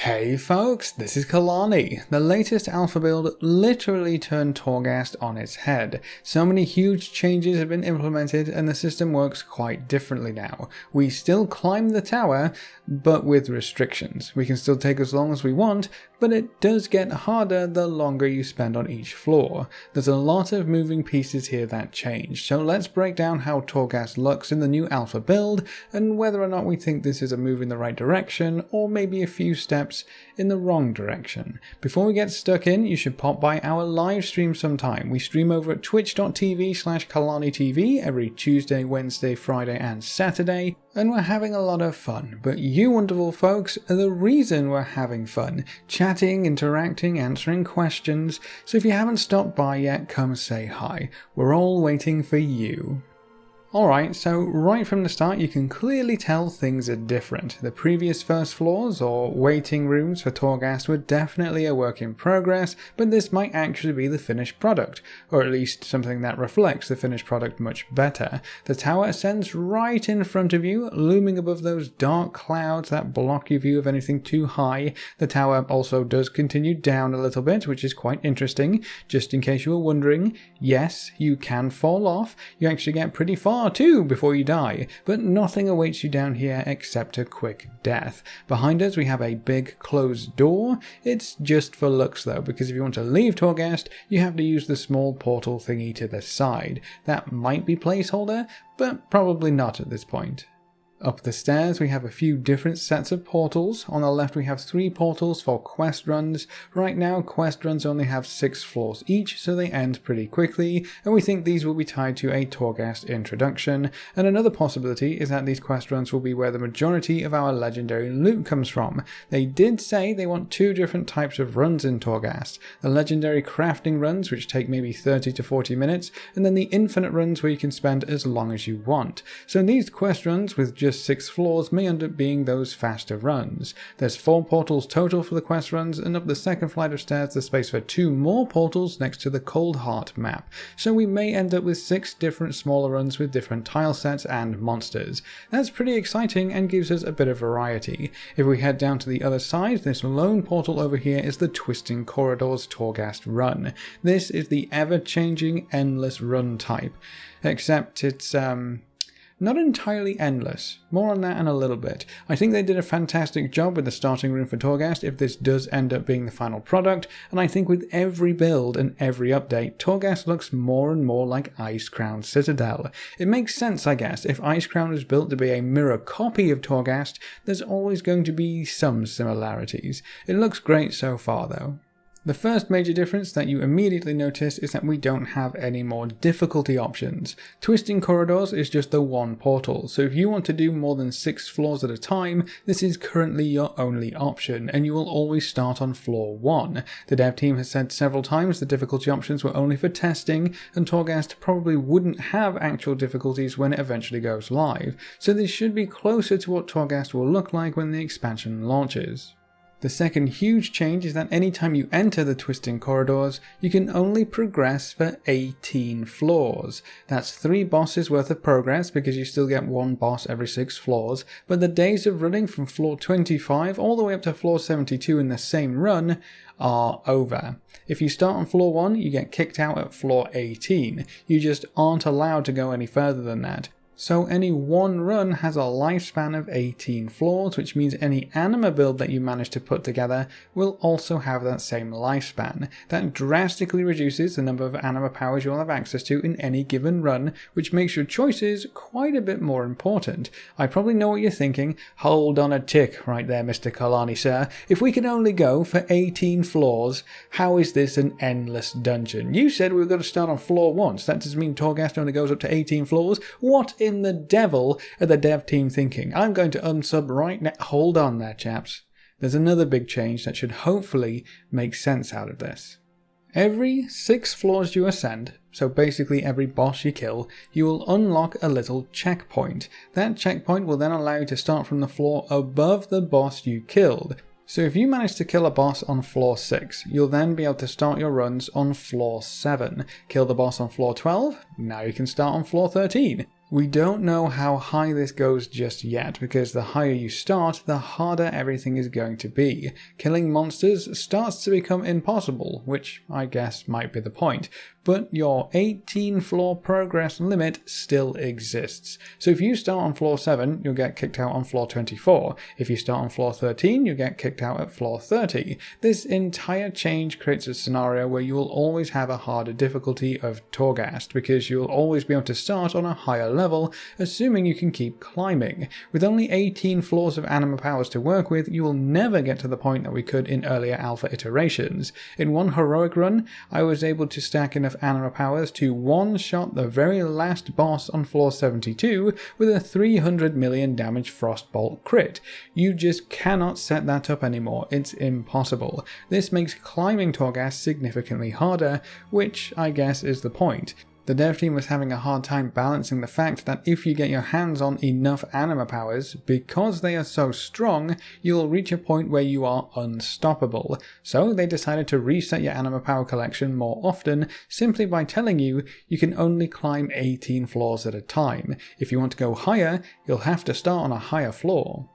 Hey folks, this is Kalani. The latest alpha build literally turned Torghast on its head. So many huge changes have been implemented and the system works quite differently now. We still climb the tower, but with restrictions. We can still take as long as we want, but it does get harder the longer you spend on each floor. There's a lot of moving pieces here that change, so let's break down how Torghast looks in the new alpha build and whether or not we think this is a move in the right direction or maybe a few steps in the wrong direction. Before we get stuck in, you should pop by our live stream sometime. We stream over at twitch.tv/KalaniTV every Tuesday, Wednesday, Friday and Saturday, and we're having a lot of fun. But you wonderful folks are the reason we're having fun. Chatting, interacting, answering questions. So if you haven't stopped by yet, come say hi. We're all waiting for you. Alright, so right from the start you can clearly tell things are different. The previous first floors, or waiting rooms for Torghast, were definitely a work in progress, but this might actually be the finished product, or at least something that reflects the finished product much better. The tower ascends right in front of you, looming above those dark clouds that block your view of anything too high. The tower also does continue down a little bit, which is quite interesting. Just in case you were wondering, yes, you can fall off. You actually get pretty far too before you die, but nothing awaits you down here except a quick death. Behind us we have a big closed door. It's just for looks though, because if you want to leave Torghast you have to use the small portal thingy to the side. That might be placeholder, but probably not at this point. Up the stairs we have a few different sets of portals. On the left we have 3 portals for quest runs. Right now quest runs only have 6 floors each, so they end pretty quickly, and we think these will be tied to a Torghast introduction. And another possibility is that these quest runs will be where the majority of our legendary loot comes from. They did say they want 2 different types of runs in Torghast. The legendary crafting runs, which take maybe 30 to 40 minutes, and then the infinite runs where you can spend as long as you want. So these quest runs with just 6 floors may end up being those faster runs. There's 4 portals total for the quest runs, and up the second flight of stairs there's space for 2 more portals next to the Cold Heart map. So we may end up with 6 different smaller runs with different tile sets and monsters. That's pretty exciting and gives us a bit of variety. If we head down to the other side, this lone portal over here is the Twisting Corridors Torghast run. This is the ever-changing endless run type, except it's not entirely endless. More on that in a little bit. I think they did a fantastic job with the starting room for Torghast if this does end up being the final product, and I think with every build and every update, Torghast looks more and more like Icecrown Citadel. It makes sense, I guess. If Icecrown was built to be a mirror copy of Torghast, there's always going to be some similarities. It looks great so far though. The first major difference that you immediately notice is that we don't have any more difficulty options. Twisting Corridors is just the one portal, so if you want to do more than 6 floors at a time, this is currently your only option, and you will always start on floor 1. The dev team has said several times the difficulty options were only for testing, and Torghast probably wouldn't have actual difficulties when it eventually goes live, so this should be closer to what Torghast will look like when the expansion launches. The second huge change is that anytime you enter the Twisting Corridors, you can only progress for 18 floors. That's 3 bosses worth of progress because you still get 1 boss every 6 floors, but the days of running from floor 25 all the way up to floor 72 in the same run are over. If you start on floor 1, you get kicked out at floor 18. You just aren't allowed to go any further than that. So any one run has a lifespan of 18 floors, which means any anima build that you manage to put together will also have that same lifespan. That drastically reduces the number of anima powers you'll have access to in any given run, which makes your choices quite a bit more important. I probably know what you're thinking. Hold on a tick right there, Mr. Kalani, sir. If we can only go for 18 floors, how is this an endless dungeon? You said we were going to start on floor 1, so that does mean Torghast only goes up to 18 floors? What in the devil are the dev team thinking? I'm going to unsub right now. Hold on there, chaps. There's another big change that should hopefully make sense out of this. Every 6 floors you ascend, so basically every boss you kill, you will unlock a little checkpoint. That checkpoint will then allow you to start from the floor above the boss you killed. So if you manage to kill a boss on floor 6, you'll then be able to start your runs on floor 7. Kill the boss on floor 12, now you can start on floor 13. We don't know how high this goes just yet, because the higher you start, the harder everything is going to be. Killing monsters starts to become impossible, which I guess might be the point, but your 18 floor progress limit still exists. So if you start on floor 7, you'll get kicked out on floor 24. If you start on floor 13, you'll get kicked out at floor 30. This entire change creates a scenario where you will always have a harder difficulty of Torghast, because you'll always be able to start on a higher level, assuming you can keep climbing. With only 18 floors of anima powers to work with, you will never get to the point that we could in earlier alpha iterations. In one heroic run, I was able to stack enough anima powers to one-shot the very last boss on floor 72 with a 300 million damage frostbolt crit. You just cannot set that up anymore, it's impossible. This makes climbing Torghast significantly harder, which I guess is the point. The dev team was having a hard time balancing the fact that if you get your hands on enough anima powers, because they are so strong, you will reach a point where you are unstoppable. So they decided to reset your anima power collection more often, simply by telling you you can only climb 18 floors at a time. If you want to go higher, you'll have to start on a higher floor.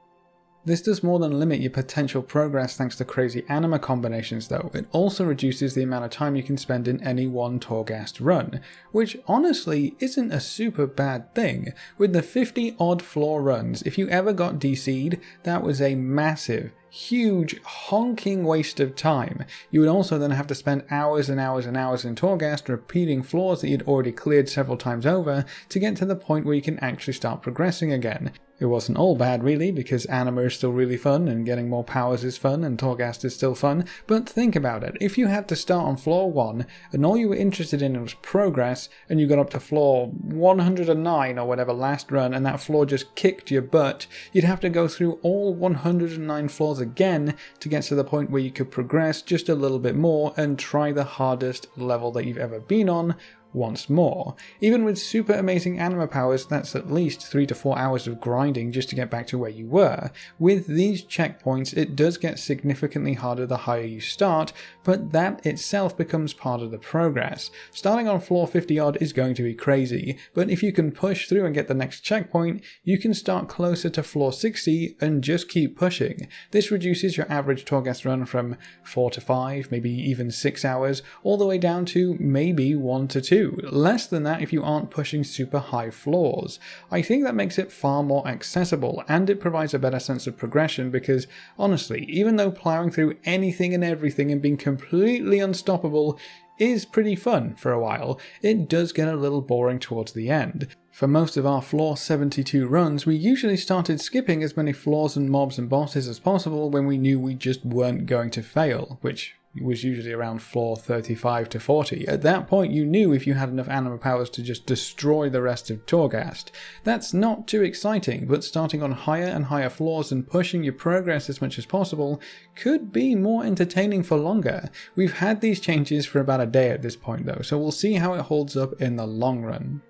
This does more than limit your potential progress thanks to crazy anima combinations though. It also reduces the amount of time you can spend in any one Torghast run, which honestly isn't a super bad thing. With the 50 odd floor runs, if you ever got DC'd, that was a massive, huge, honking waste of time. You would also then have to spend hours and hours and hours in Torghast repeating floors that you'd already cleared several times over to get to the point where you can actually start progressing again. It wasn't all bad really, because anima is still really fun and getting more powers is fun and Torghast is still fun, but think about it. If you had to start on floor 1 and all you were interested in was progress and you got up to floor 109 or whatever last run and that floor just kicked your butt, you'd have to go through all 109 floors again to get to the point where you could progress just a little bit more and try the hardest level that you've ever been on once more. Even with super amazing anima powers, that's at least 3 to 4 hours of grinding just to get back to where you were. With these checkpoints, it does get significantly harder the higher you start, but that itself becomes part of the progress. Starting on floor 50 odd is going to be crazy, but if you can push through and get the next checkpoint, you can start closer to floor 60 and just keep pushing. This reduces your average Torghast run from 4 to 5, maybe even 6 hours, all the way down to maybe 1 to 2. Less than that if you aren't pushing super high floors. I think that makes it far more accessible, and it provides a better sense of progression because, honestly, even though plowing through anything and everything and being completely unstoppable is pretty fun for a while, it does get a little boring towards the end. For most of our floor 72 runs, we usually started skipping as many floors and mobs and bosses as possible when we knew we just weren't going to fail, which was usually around floor 35 to 40. At that point you knew if you had enough anima powers to just destroy the rest of Torghast. That's not too exciting, but starting on higher and higher floors and pushing your progress as much as possible could be more entertaining for longer. We've had these changes for about a day at this point though, so we'll see how it holds up in the long run.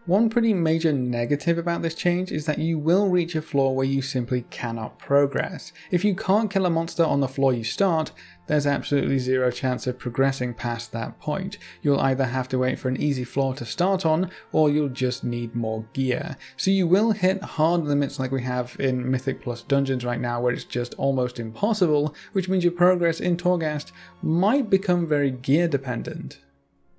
One pretty major negative about this change is that you will reach a floor where you simply cannot progress. If you can't kill a monster on the floor you start, there's absolutely zero chance of progressing past that point. You'll either have to wait for an easy floor to start on, or you'll just need more gear. So you will hit hard limits like we have in Mythic Plus Dungeons right now, where it's just almost impossible, which means your progress in Torghast might become very gear dependent.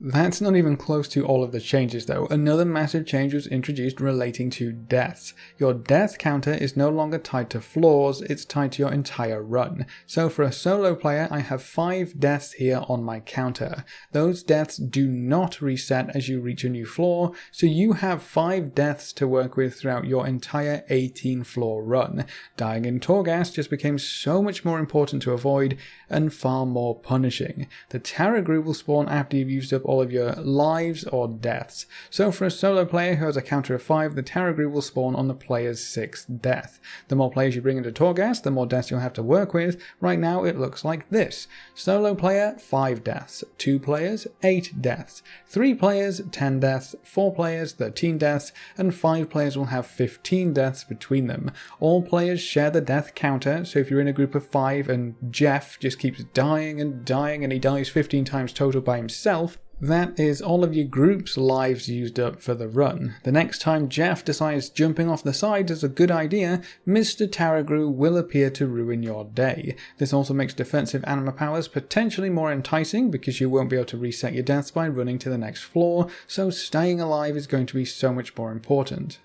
That's not even close to all of the changes though. Another massive change was introduced relating to deaths. Your death counter is no longer tied to floors, it's tied to your entire run. So for a solo player, I have 5 deaths here on my counter. Those deaths do not reset as you reach a new floor, so you have 5 deaths to work with throughout your entire 18 floor run. Dying in Torghast just became so much more important to avoid and far more punishing. The Tarragrue will spawn after you've used up all of your lives or deaths. So for a solo player who has a counter of 5, the Tarragrue will spawn on the player's 6th death. The more players you bring into Torghast, the more deaths you'll have to work with. Right now it looks like this. Solo player, 5 deaths. 2 players, 8 deaths. 3 players, 10 deaths. 4 players, 13 deaths. And 5 players will have 15 deaths between them. All players share the death counter, so if you're in a group of 5 and Jeff just keeps dying and dying and he dies 15 times total by himself, That is all of your group's lives used up for the run. The next time Jeff decides jumping off the side is a good idea, Mr. Taragru will appear to ruin your day. This also makes defensive anima powers potentially more enticing because you won't be able to reset your deaths by running to the next floor, so staying alive is going to be so much more important.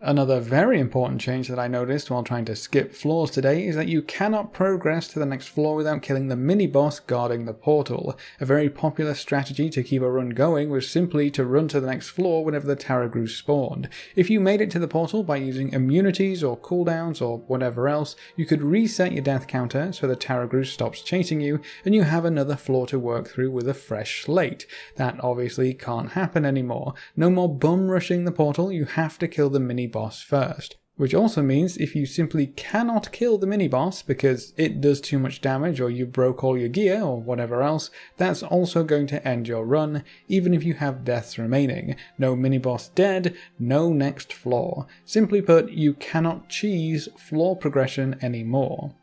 Another very important change that I noticed while trying to skip floors today is that you cannot progress to the next floor without killing the mini-boss guarding the portal. A very popular strategy to keep a run going was simply to run to the next floor whenever the Taragru spawned. If you made it to the portal by using immunities or cooldowns or whatever else, you could reset your death counter so the Taragru stops chasing you and you have another floor to work through with a fresh slate. That obviously can't happen anymore. No more bum rushing the portal, you have to kill the mini-boss first. Which also means if you simply cannot kill the mini-boss because it does too much damage or you broke all your gear or whatever else, that's also going to end your run, even if you have deaths remaining. No mini-boss dead, no next floor. Simply put, you cannot cheese floor progression anymore.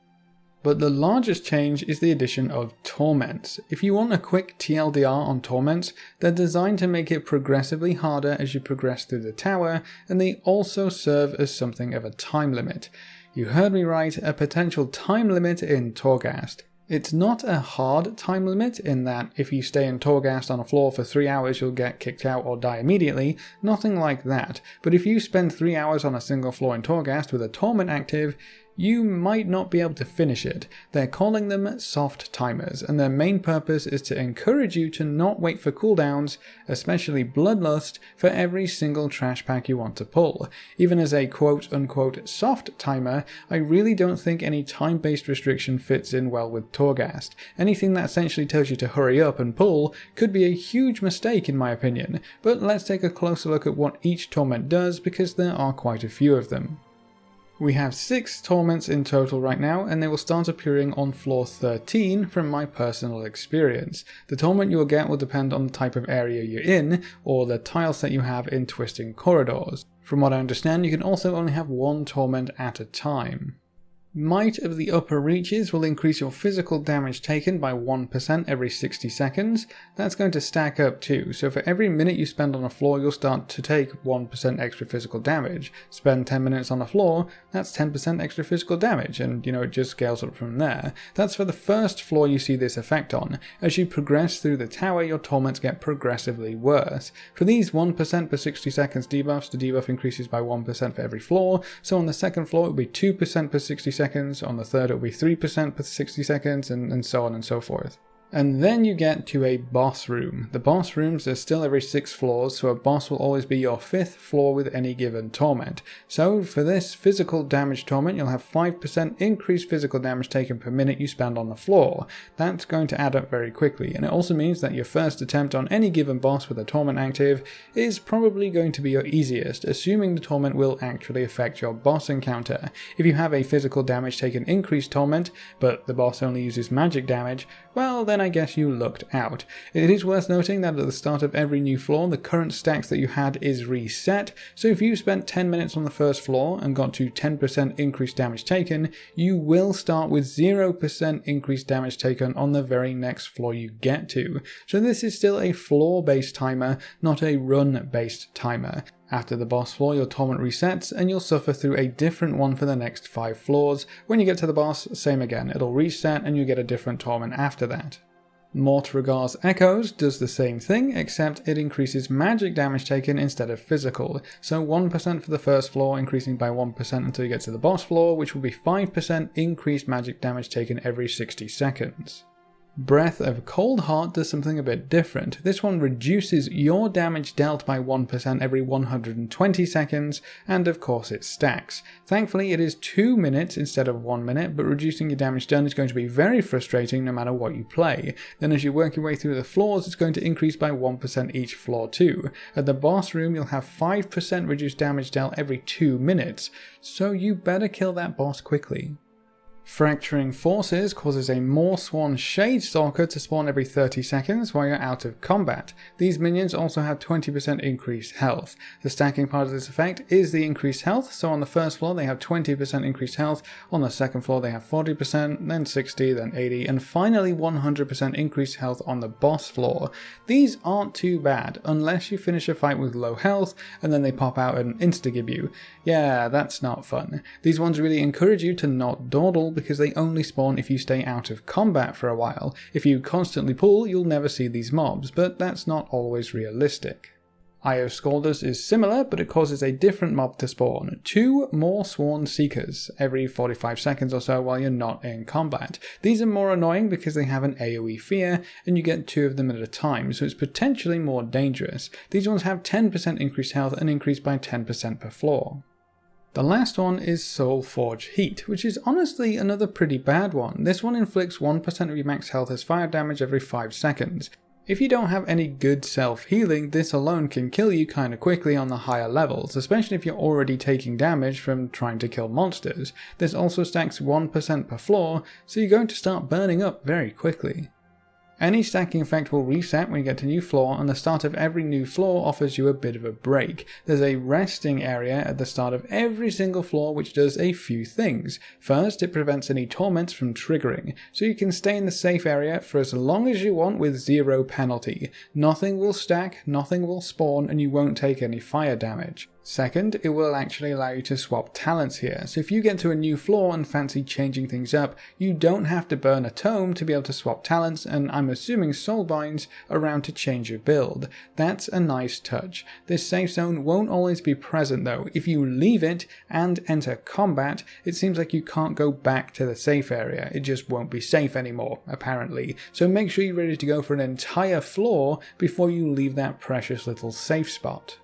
But the largest change is the addition of torments. If you want a quick TLDR on torments, they're designed to make it progressively harder as you progress through the tower, and they also serve as something of a time limit. You heard me right, a potential time limit in Torghast. It's not a hard time limit in that if you stay in Torghast on a floor for 3 hours you'll get kicked out or die immediately, nothing like that. But if you spend 3 hours on a single floor in Torghast with a torment active, you might not be able to finish it. They're calling them soft timers, and their main purpose is to encourage you to not wait for cooldowns, especially Bloodlust, for every single trash pack you want to pull. Even as a quote-unquote soft timer, I really don't think any time-based restriction fits in well with Torghast. Anything that essentially tells you to hurry up and pull could be a huge mistake in my opinion, but let's take a closer look at what each torment does because there are quite a few of them. We have 6 torments in total right now, and they will start appearing on floor 13 from my personal experience. The torment you will get will depend on the type of area you're in, or the tile set you have in Twisting Corridors. From what I understand, you can also only have 1 torment at a time. Might of the Upper Reaches will increase your physical damage taken by 1% every 60 seconds. That's going to stack up too, so for every minute you spend on a floor you'll start to take 1% extra physical damage. Spend 10 minutes on a floor, that's 10% extra physical damage, and it just scales up from there. That's for the first floor you see this effect on. As you progress through the tower, your torments get progressively worse. For these 1% per 60 seconds debuffs, the debuff increases by 1% for every floor, so on the second floor it will be 2% per 60 seconds, on the third it will be 3% per 60 seconds, and so on and so forth. And then you get to a boss room. The boss rooms are still every 6 floors, so a boss will always be your 5th floor with any given torment. So for this physical damage torment, you'll have 5% increased physical damage taken per minute you spend on the floor. That's going to add up very quickly, and it also means that your first attempt on any given boss with a torment active is probably going to be your easiest, assuming the torment will actually affect your boss encounter. If you have a physical damage taken increased torment, but the boss only uses magic damage, well then I guess you lucked out. It is worth noting that at the start of every new floor, the current stacks that you had is reset, so if you spent 10 minutes on the first floor and got to 10% increased damage taken, you will start with 0% increased damage taken on the very next floor you get to. So this is still a floor-based timer, not a run-based timer. After the boss floor, your torment resets, and you'll suffer through a different one for the next 5 floors. When you get to the boss, same again, it'll reset and you get a different torment after that. Mortregar's Echoes does the same thing, except it increases magic damage taken instead of physical. So 1% for the first floor, increasing by 1% until you get to the boss floor, which will be 5% increased magic damage taken every 60 seconds. Breath of Coldheart does something a bit different. This one reduces your damage dealt by 1% every 120 seconds, and of course it stacks. Thankfully it is 2 minutes instead of 1 minute, but reducing your damage done is going to be very frustrating no matter what you play. Then as you work your way through the floors, it's going to increase by 1% each floor too. At the boss room you'll have 5% reduced damage dealt every 2 minutes, so you better kill that boss quickly. Fracturing Forces causes a Moorsworn Shadestalker to spawn every 30 seconds while you're out of combat. These minions also have 20% increased health. The stacking part of this effect is the increased health, so on the first floor they have 20% increased health, on the second floor they have 40%, then 60, then 80, and finally 100% increased health on the boss floor. These aren't too bad, unless you finish a fight with low health and then they pop out and insta-gib you. Yeah, that's not fun. These ones really encourage you to not dawdle, because they only spawn if you stay out of combat for a while. If you constantly pull, you'll never see these mobs, but that's not always realistic. Eye of Scaldus is similar, but it causes a different mob to spawn. 2 Moorsworn Seekers every 45 seconds or so while you're not in combat. These are more annoying because they have an AoE fear, and you get 2 of them at a time, so it's potentially more dangerous. These ones have 10% increased health and increase by 10% per floor. The last one is Soulforge Heat, which is honestly another pretty bad one. This one inflicts 1% of your max health as fire damage every 5 seconds. If you don't have any good self-healing, this alone can kill you kinda quickly on the higher levels, especially if you're already taking damage from trying to kill monsters. This also stacks 1% per floor, so you're going to start burning up very quickly. Any stacking effect will reset when you get to a new floor, and the start of every new floor offers you a bit of a break. There's a resting area at the start of every single floor which does a few things. First, it prevents any torments from triggering, so you can stay in the safe area for as long as you want with 0 penalty. Nothing will stack, nothing will spawn, and you won't take any fire damage. Second, it will actually allow you to swap talents here, so if you get to a new floor and fancy changing things up, you don't have to burn a tome to be able to swap talents, and I'm assuming soulbinds around to change your build. That's a nice touch. This safe zone won't always be present though. If you leave it and enter combat, it seems like you can't go back to the safe area. It just won't be safe anymore, apparently. So make sure you're ready to go for an entire floor before you leave that precious little safe spot.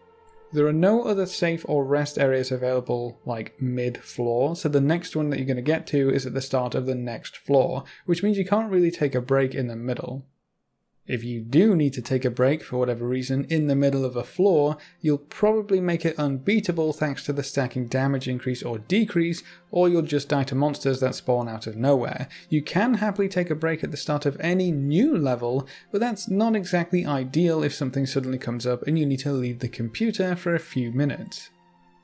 There are no other safe or rest areas available like mid-floor, so the next one that you're going to get to is at the start of the next floor, which means you can't really take a break in the middle. If you do need to take a break for whatever reason in the middle of a floor, you'll probably make it unbeatable thanks to the stacking damage increase or decrease, or you'll just die to monsters that spawn out of nowhere. You can happily take a break at the start of any new level, but that's not exactly ideal if something suddenly comes up and you need to leave the computer for a few minutes.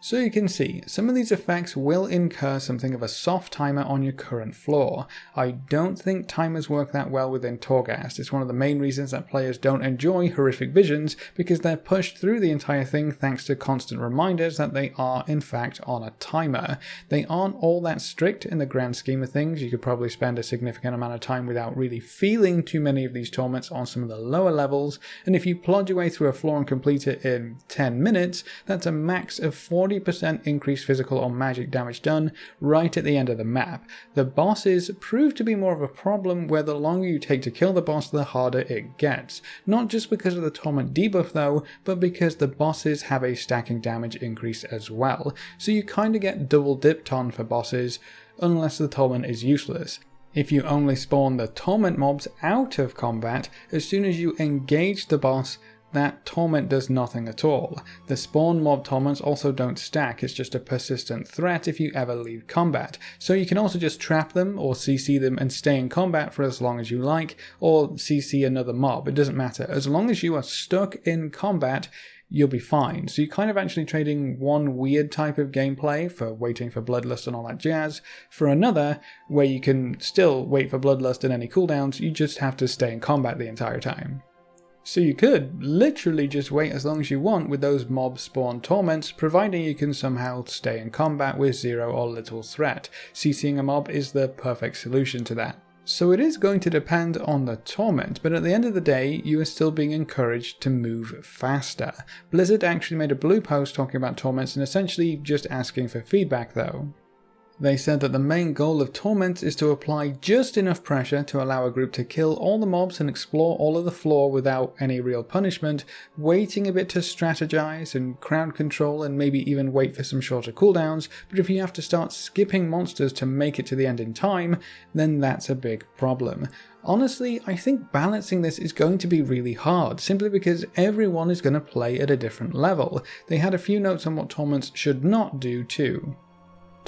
So you can see, some of these effects will incur something of a soft timer on your current floor. I don't think timers work that well within Torghast. It's one of the main reasons that players don't enjoy horrific visions, because they're pushed through the entire thing thanks to constant reminders that they are in fact on a timer. They aren't all that strict in the grand scheme of things. You could probably spend a significant amount of time without really feeling too many of these torments on some of the lower levels, and if you plod your way through a floor and complete it in 10 minutes, that's a max of 40% increased physical or magic damage done right at the end of the map. The bosses prove to be more of a problem, where the longer you take to kill the boss, the harder it gets. Not just because of the torment debuff though, but because the bosses have a stacking damage increase as well. So you kinda get double dipped on for bosses, unless the torment is useless. If you only spawn the torment mobs out of combat, as soon as you engage the boss, that torment does nothing at all. The spawn mob torments also don't stack, it's just a persistent threat if you ever leave combat. So you can also just trap them or CC them and stay in combat for as long as you like, or CC another mob, it doesn't matter. As long as you are stuck in combat, you'll be fine. So you're kind of actually trading one weird type of gameplay for waiting for Bloodlust and all that jazz for another where you can still wait for Bloodlust and any cooldowns, you just have to stay in combat the entire time. So you could literally just wait as long as you want with those mob spawn torments, providing you can somehow stay in combat with 0 or little threat. CCing a mob is the perfect solution to that. So it is going to depend on the torment, but at the end of the day, you are still being encouraged to move faster. Blizzard actually made a blue post talking about torments and essentially just asking for feedback though. They said that the main goal of Torments is to apply just enough pressure to allow a group to kill all the mobs and explore all of the floor without any real punishment, waiting a bit to strategize and crowd control and maybe even wait for some shorter cooldowns, but if you have to start skipping monsters to make it to the end in time, then that's a big problem. Honestly, I think balancing this is going to be really hard, simply because everyone is going to play at a different level. They had a few notes on what Torments should not do too.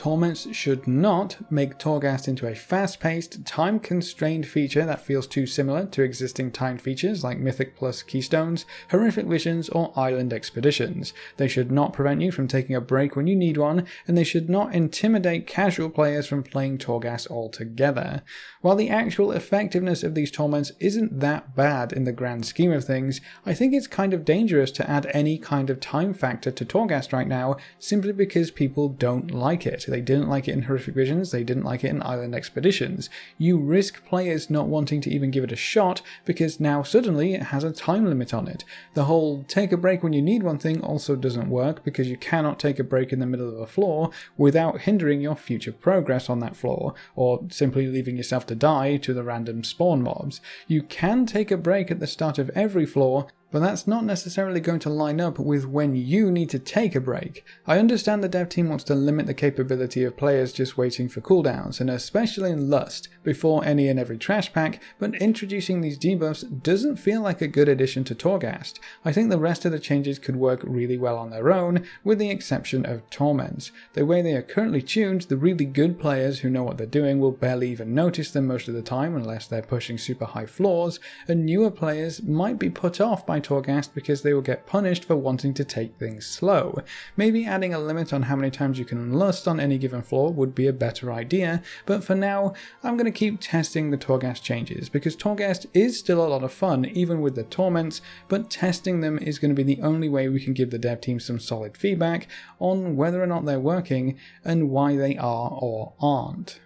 Torments should not make Torghast into a fast-paced, time-constrained feature that feels too similar to existing timed features like Mythic Plus Keystones, Horrific Visions, or Island Expeditions. They should not prevent you from taking a break when you need one, and they should not intimidate casual players from playing Torghast altogether. While the actual effectiveness of these Torments isn't that bad in the grand scheme of things, I think it's kind of dangerous to add any kind of time factor to Torghast right now, simply because people don't like it. They didn't like it in Horrific Visions, they didn't like it in Island Expeditions. You risk players not wanting to even give it a shot because now suddenly it has a time limit on it. The whole take a break when you need one thing also doesn't work because you cannot take a break in the middle of a floor without hindering your future progress on that floor, or simply leaving yourself to die to the random spawn mobs. You can take a break at the start of every floor, but that's not necessarily going to line up with when you need to take a break. I understand the dev team wants to limit the capability of players just waiting for cooldowns, and especially in Lust, before any and every trash pack, but introducing these debuffs doesn't feel like a good addition to Torghast. I think the rest of the changes could work really well on their own, with the exception of Torments. The way they are currently tuned, the really good players who know what they're doing will barely even notice them most of the time unless they're pushing super high floors, and newer players might be put off by Torghast because they will get punished for wanting to take things slow. Maybe adding a limit on how many times you can lust on any given floor would be a better idea, but for now I'm going to keep testing the Torghast changes because Torghast is still a lot of fun even with the Torments, but testing them is going to be the only way we can give the dev team some solid feedback on whether or not they're working and why they are or aren't.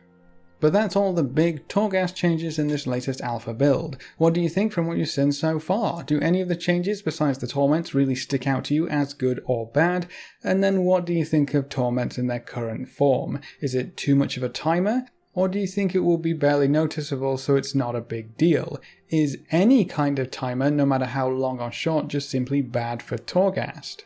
But that's all the big Torghast changes in this latest alpha build. What do you think from what you've seen so far? Do any of the changes besides the Torments really stick out to you as good or bad? And then what do you think of Torments in their current form? Is it too much of a timer? Or do you think it will be barely noticeable so it's not a big deal? Is any kind of timer, no matter how long or short, just simply bad for Torghast?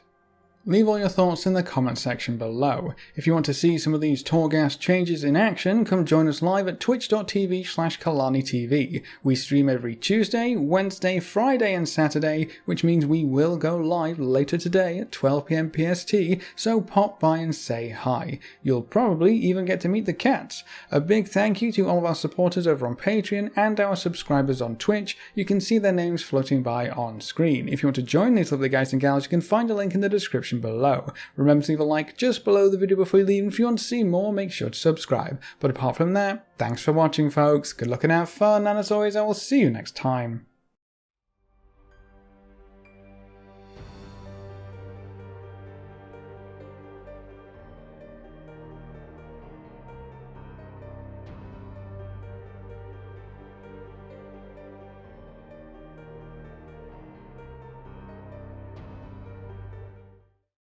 Leave all your thoughts in the comment section below. If you want to see some of these Torghast changes in action, come join us live at twitch.tv/KalaniTV. We stream every Tuesday, Wednesday, Friday and Saturday, which means we will go live later today at 12 PM PST, so pop by and say hi. You'll probably even get to meet the cats. A big thank you to all of our supporters over on Patreon and our subscribers on Twitch. You can see their names floating by on screen. If you want to join these lovely guys and gals, you can find a link in the description below. Remember to leave a like just below the video before you leave, and if you want to see more, make sure to subscribe. But apart from that, thanks for watching folks, good luck and have fun, and as always I will see you next time.